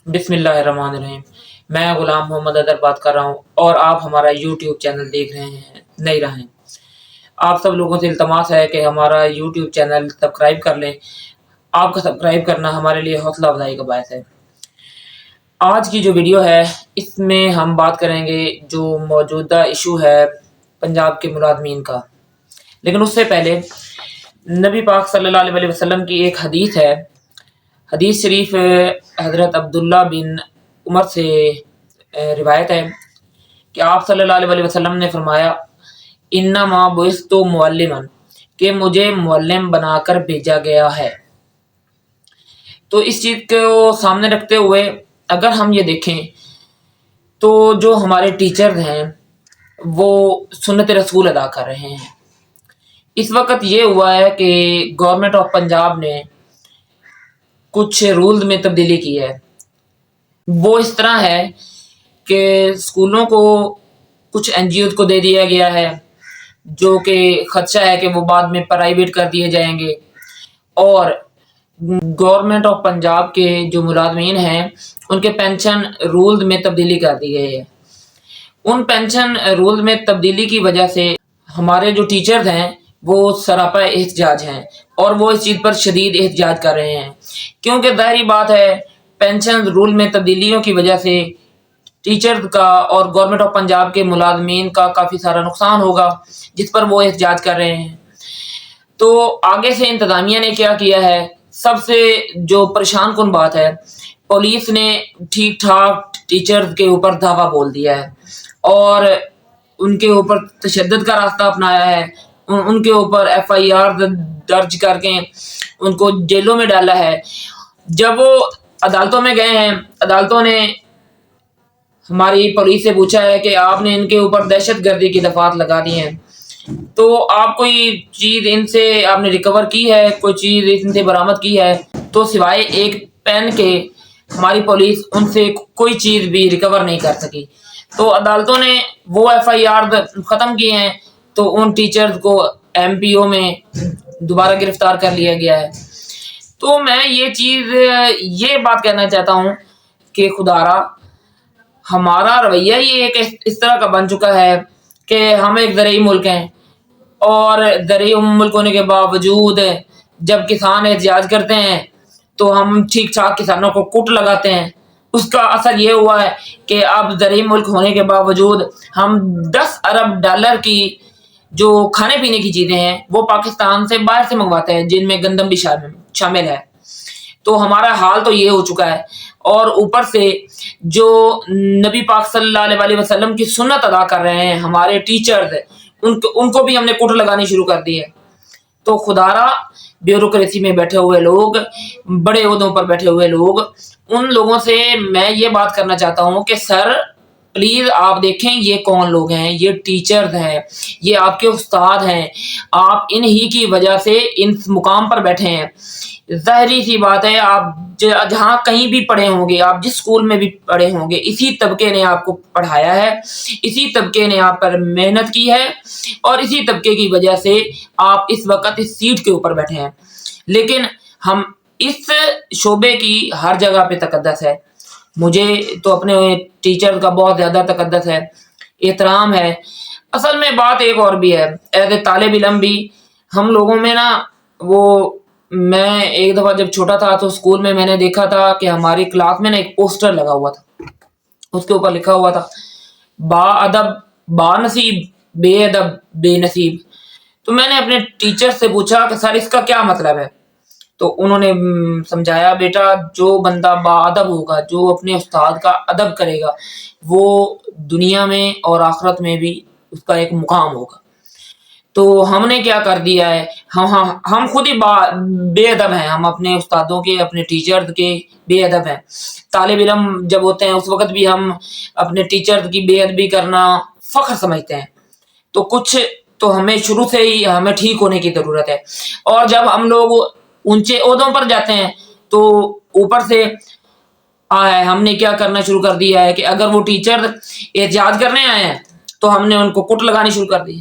بسم اللہ الرحمن الرحیم۔ میں غلام محمد اظہر بات کر رہا ہوں اور آپ ہمارا یوٹیوب چینل دیکھ رہے ہیں نئی راہیں۔ آپ سب لوگوں سے التماس ہے کہ ہمارا یوٹیوب چینل سبسکرائب کر لیں۔ آپ کا سبسکرائب کرنا ہمارے لیے حوصلہ افزائی کا باعث ہے۔ آج کی جو ویڈیو ہے اس میں ہم بات کریں گے جو موجودہ ایشو ہے پنجاب کے ملازمین کا، لیکن اس سے پہلے نبی پاک صلی اللہ علیہ وسلم کی ایک حدیث ہے۔ حدیث شریف حضرت عبداللہ بن عمر سے روایت ہے کہ آپ صلی اللہ علیہ وسلم نے فرمایا انما بعثت معلما، کہ مجھے معلم بنا کر بھیجا گیا ہے۔ تو اس چیز کو سامنے رکھتے ہوئے اگر ہم یہ دیکھیں تو جو ہمارے ٹیچر ہیں وہ سنت رسول ادا کر رہے ہیں۔ اس وقت یہ ہوا ہے کہ گورنمنٹ آف پنجاب نے کچھ رول میں تبدیلی کی ہے۔ وہ اس طرح ہے کہ اسکولوں کو کچھ این جی اوز کو دے دیا گیا ہے جو کہ خدشہ ہے کہ وہ بعد میں پرائیویٹ کر دیے جائیں گے، اور گورنمنٹ آف پنجاب کے جو ملازمین ہیں ان کے پینشن رول میں تبدیلی کر دی گئی ہے۔ ان پینشن رول میں تبدیلی کی وجہ سے ہمارے جو ٹیچرز ہیں وہ سراپا احتجاج ہیں اور وہ اس چیز پر شدید احتجاج کر رہے ہیں، کیونکہ ظاہری بات ہے پینشن رول میں تبدیلیوں کی وجہ سے ٹیچر کا اور گورنمنٹ آف پنجاب کے ملازمین کا کافی سارا نقصان ہوگا، جس پر وہ احتجاج کر رہے ہیں۔ تو آگے سے انتظامیہ نے کیا ہے، سب سے جو پریشان کن بات ہے، پولیس نے ٹھیک ٹھاک ٹیچر کے اوپر دھاوا بول دیا ہے اور ان کے اوپر تشدد کا راستہ اپنایا ہے۔ ان کے اوپر ایف آئی آر درج کر کے ان کو جیلوں میں ڈالا ہے۔ جب وہ عدالتوں میں گئے ہیں، عدالتوں نے ہماری پولیس سے پوچھا ہے کہ آپ نے ان کے اوپر دہشت گردی کی دفعات لگا دی ہیں، تو آپ کوئی چیز ان سے آپ نے ریکور کی ہے، کوئی چیز ان سے برآمد کی ہے؟ تو سوائے ایک پین کے ہماری پولیس ان سے کوئی چیز بھی ریکور نہیں کر سکی۔ تو عدالتوں نے وہ ایف آئی آر ختم کی ہیں، تو ان ٹیچرز کو ایم پی او میں دوبارہ گرفتار کر لیا گیا ہے۔ تو میں یہ بات کہنا چاہتا ہوں کہ خدارا ہمارا رویہ یہ ایک اس طرح کا بن چکا ہے کہ ہم ایک زرعی ملک ہیں، اور زرعی ملک ہونے کے باوجود جب کسان احتجاج کرتے ہیں تو ہم ٹھیک ٹھاک کسانوں کو کوٹ لگاتے ہیں۔ اس کا اثر یہ ہوا ہے کہ اب زرعی ملک ہونے کے باوجود ہم 10 ارب ڈالر کی جو کھانے پینے کی چیزیں ہیں وہ پاکستان سے باہر سے منگواتے ہیں، جن میں گندم بھی شامل ہے۔ تو ہمارا حال تو یہ ہو چکا ہے، اور اوپر سے جو نبی پاک صلی اللہ علیہ وسلم کی سنت ادا کر رہے ہیں ہمارے ٹیچرز، ان کو بھی ہم نے کوٹ لگانی شروع کر دی ہے۔ تو خدارا بیوروکریسی میں بیٹھے ہوئے لوگ، بڑے عہدوں پر بیٹھے ہوئے لوگ، ان لوگوں سے میں یہ بات کرنا چاہتا ہوں کہ سر پلیز آپ دیکھیں یہ کون لوگ ہیں، یہ ٹیچرز ہیں، یہ آپ کے استاد ہیں، آپ انہی کی وجہ سے ان مقام پر بیٹھے ہیں۔ ظاہری سی بات ہے، آپ جہاں کہیں بھی پڑھے ہوں گے، آپ جس اسکول میں بھی پڑھے ہوں گے، اسی طبقے نے آپ کو پڑھایا ہے، اسی طبقے نے آپ پر محنت کی ہے، اور اسی طبقے کی وجہ سے آپ اس وقت اس سیٹ کے اوپر بیٹھے ہیں۔ لیکن ہم اس شعبے کی ہر جگہ پہ تقدس ہے، مجھے تو اپنے ٹیچر کا بہت زیادہ تقدس ہے، احترام ہے۔ اصل میں بات ایک اور بھی ہے، ایز اے طالب علم بھی ہم لوگوں میں میں ایک دفعہ جب چھوٹا تھا تو اسکول میں نے دیکھا تھا کہ ہماری کلاس میں ایک پوسٹر لگا ہوا تھا، اس کے اوپر لکھا ہوا تھا با ادب با نصیب، بے ادب بے نصیب۔ تو میں نے اپنے ٹیچر سے پوچھا کہ سر اس کا کیا مطلب ہے؟ تو انہوں نے سمجھایا بیٹا جو بندہ با ادب ہوگا، جو اپنے استاد کا ادب کرے گا، وہ دنیا میں اور آخرت میں بھی اس کا ایک مقام ہوگا۔ تو ہم نے کیا کر دیا ہے، ہم خود ہی بے ادب ہیں، ہم اپنے استادوں کے، اپنے ٹیچر کے بے ادب ہیں۔ طالب علم جب ہوتے ہیں اس وقت بھی ہم اپنے ٹیچر کی بے ادبی کرنا فخر سمجھتے ہیں۔ تو کچھ تو ہمیں شروع سے ہی ہمیں ٹھیک ہونے کی ضرورت ہے، اور جب ہم لوگ اونچے عہدوں پر جاتے ہیں تو اوپر سے ہم نے کیا کرنا شروع کر دیا ہے کہ اگر وہ ٹیچر احتجاج کرنے آئے ہیں تو ہم نے ان کو کوٹ لگانی شروع کر دی۔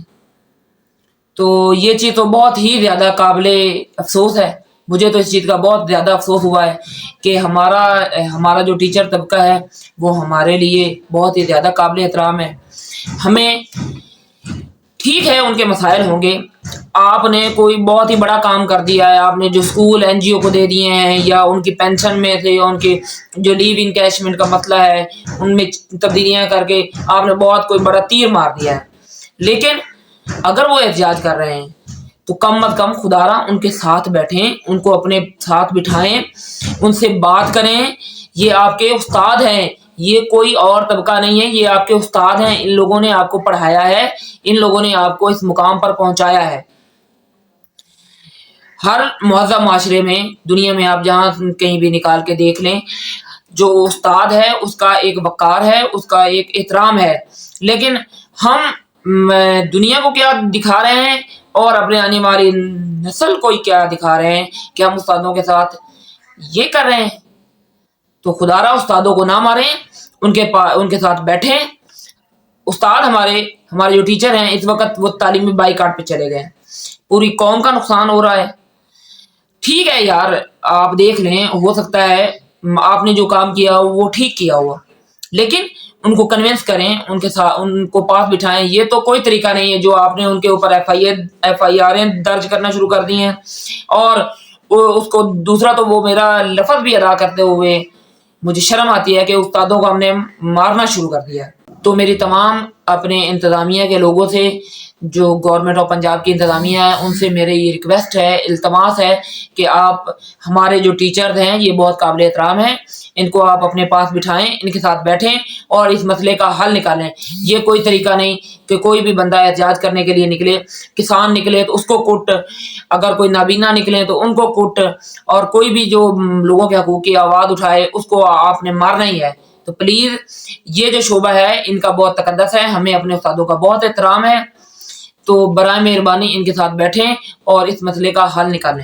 تو یہ چیز تو بہت ہی زیادہ قابل افسوس ہے مجھے تو اس چیز کا بہت زیادہ افسوس ہوا ہے کہ ہمارا جو ٹیچر طبقہ ہے وہ ہمارے لیے بہت ہی زیادہ قابل احترام ہے. ہمیں ٹھیک ہے ان کے مسائل ہوں گے، آپ نے کوئی بہت ہی بڑا کام کر دیا ہے، آپ نے جو اسکول این جی او کو دے دیے ہیں، یا ان کی پینشن میں سے، یا ان کے جو لیو انکیشمنٹ کا مسئلہ ہے ان میں تبدیلیاں کر کے آپ نے بہت کوئی بڑا تیر مار دیا ہے. لیکن اگر وہ احتجاج کر رہے ہیں تو کم از کم خدا را ان کے ساتھ بیٹھیں، ان کو اپنے ساتھ بٹھائیں، ان سے بات کریں. یہ آپ کے استاد ہیں، یہ کوئی اور طبقہ نہیں ہے، یہ آپ کے استاد ہیں. ان لوگوں نے آپ کو پڑھایا ہے، ان لوگوں نے آپ کو اس مقام پر پہنچایا ہے. ہر مہذب معاشرے میں، دنیا میں آپ جہاں کہیں بھی نکال کے دیکھ لیں، جو استاد ہے اس کا ایک وقار ہے، اس کا ایک احترام ہے. لیکن ہم دنیا کو کیا دکھا رہے ہیں اور اپنے آنے والی نسل کو کیا دکھا رہے ہیں کہ ہم استادوں کے ساتھ یہ کر رہے ہیں. تو خدا را استادوں کو نہ ماریں، ان کے ساتھ بیٹھیں. استاد ہمارے جو ٹیچر ہیں اس وقت وہ تعلیمی بائیکاٹ پہ چلے گئے ہیں، پوری قوم کا نقصان ہو رہا ہے. ٹھیک ہے یار، آپ دیکھ لیں، ہو سکتا ہے آپ نے جو کام کیا وہ ٹھیک کیا ہوا، لیکن ان کو کنونس کریں، ان کے ساتھ ان کو پاس بٹھائیں. یہ تو کوئی طریقہ نہیں ہے جو آپ نے ان کے اوپر ایف آئی آر درج کرنا شروع کر دی ہیں. اور اس کو دوسرا تو وہ میرا لفظ بھی ادا کرتے ہوئے مجھے شرم آتی ہے کہ استادوں کو ہم نے مارنا شروع کر دیا. تو میری تمام اپنے انتظامیہ کے لوگوں سے، جو گورنمنٹ آف پنجاب کی انتظامیہ ہے، ان سے میرے یہ ریکویسٹ ہے، التماس ہے کہ آپ ہمارے جو ٹیچرز ہیں یہ بہت قابل احترام ہیں، ان کو آپ اپنے پاس بٹھائیں، ان کے ساتھ بیٹھیں اور اس مسئلے کا حل نکالیں. یہ کوئی طریقہ نہیں کہ کوئی بھی بندہ احتجاج کرنے کے لیے نکلے، کسان نکلے تو اس کو کوٹ، اگر کوئی نابینا نکلے تو ان کو کوٹ، اور کوئی بھی جو لوگوں کے حقوق کی آواز اٹھائے اس کو آپ نے مارنا ہی ہے. تو پلیز یہ جو شعبہ ہے ان کا بہت تقدس ہے، ہمیں اپنے استادوں کا بہت احترام ہے. تو برائے مہربانی ان کے ساتھ بیٹھیں اور اس مسئلے کا حل نکالیں.